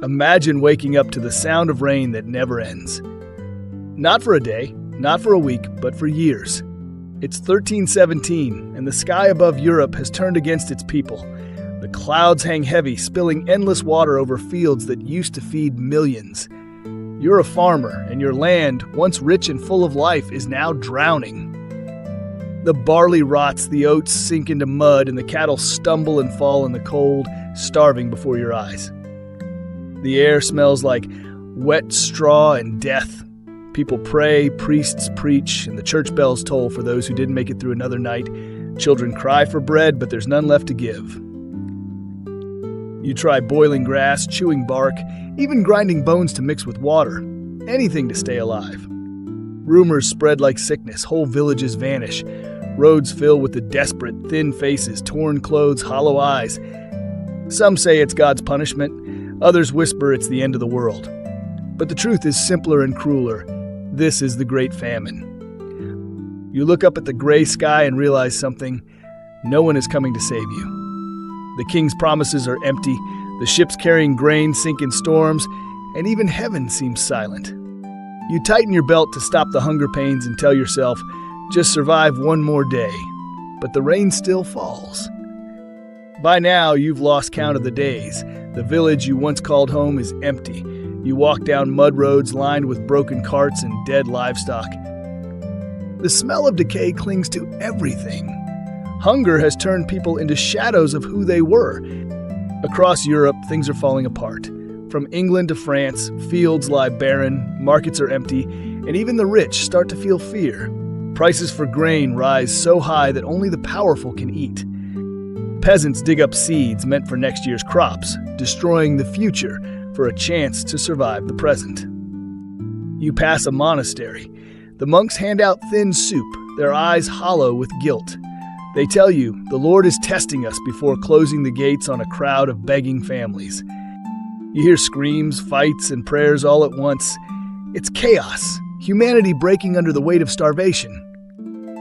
Imagine waking up to the sound of rain that never ends. Not for a day, not for a week, but for years. It's 1317, and the sky above Europe has turned against its people. The clouds hang heavy, spilling endless water over fields that used to feed millions. You're a farmer, and your land, once rich and full of life, is now drowning. The barley rots, the oats sink into mud, and the cattle stumble and fall in the cold, starving before your eyes. The air smells like wet straw and death. People pray, priests preach, and the church bells toll for those who didn't make it through another night. Children cry for bread, but there's none left to give. You try boiling grass, chewing bark, even grinding bones to mix with water. Anything to stay alive. Rumors spread like sickness, whole villages vanish. Roads fill with the desperate, thin faces, torn clothes, hollow eyes. Some say it's God's punishment. Others whisper it's the end of the world. But the truth is simpler and crueler. This is the Great Famine. You look up at the gray sky and realize something. No one is coming to save you. The king's promises are empty. The ships carrying grain sink in storms, and even heaven seems silent. You tighten your belt to stop the hunger pains and tell yourself, just survive one more day. But the rain still falls. By now, you've lost count of the days. The village you once called home is empty. You walk down mud roads lined with broken carts and dead livestock. The smell of decay clings to everything. Hunger has turned people into shadows of who they were. Across Europe, things are falling apart. From England to France, fields lie barren, markets are empty, and even the rich start to feel fear. Prices for grain rise so high that only the powerful can eat. Peasants dig up seeds meant for next year's crops, destroying the future for a chance to survive the present. You pass a monastery. The monks hand out thin soup, their eyes hollow with guilt. They tell you the Lord is testing us before closing the gates on a crowd of begging families. You hear screams, fights, and prayers all at once. It's chaos, humanity breaking under the weight of starvation.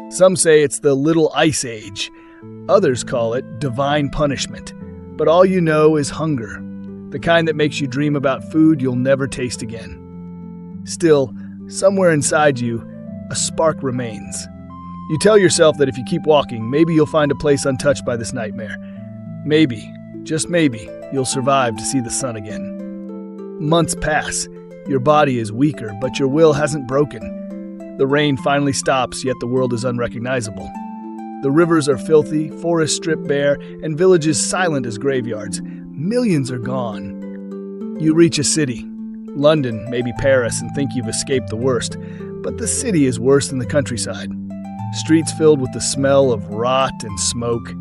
Some say it's the Little Ice Age. Others call it divine punishment. But all you know is hunger, the kind that makes you dream about food you'll never taste again. Still, somewhere inside you, a spark remains. You tell yourself that if you keep walking, maybe you'll find a place untouched by this nightmare. Maybe, just maybe, you'll survive to see the sun again. Months pass. Your body is weaker, but your will hasn't broken. The rain finally stops, yet the world is unrecognizable. The rivers are filthy, forests stripped bare, and villages silent as graveyards. Millions are gone. You reach a city, London, maybe Paris, and think you've escaped the worst. But the city is worse than the countryside. Streets filled with the smell of rot and smoke.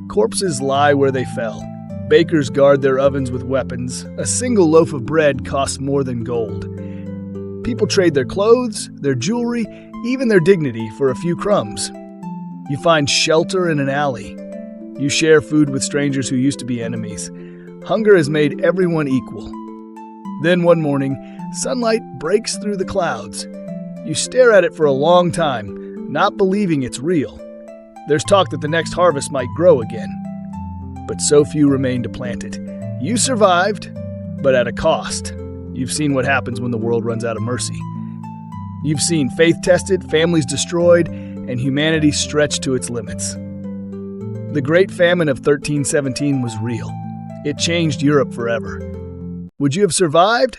Corpses lie where they fell. Bakers guard their ovens with weapons. A single loaf of bread costs more than gold. People trade their clothes, their jewelry, even their dignity for a few crumbs. You find shelter in an alley. You share food with strangers who used to be enemies. Hunger has made everyone equal. Then one morning, sunlight breaks through the clouds. You stare at it for a long time, not believing it's real. There's talk that the next harvest might grow again. But so few remain to plant it. You survived, but at a cost. You've seen what happens when the world runs out of mercy. You've seen faith tested, families destroyed, and humanity stretched to its limits. The Great Famine of 1317 was real. It changed Europe forever. Would you have survived?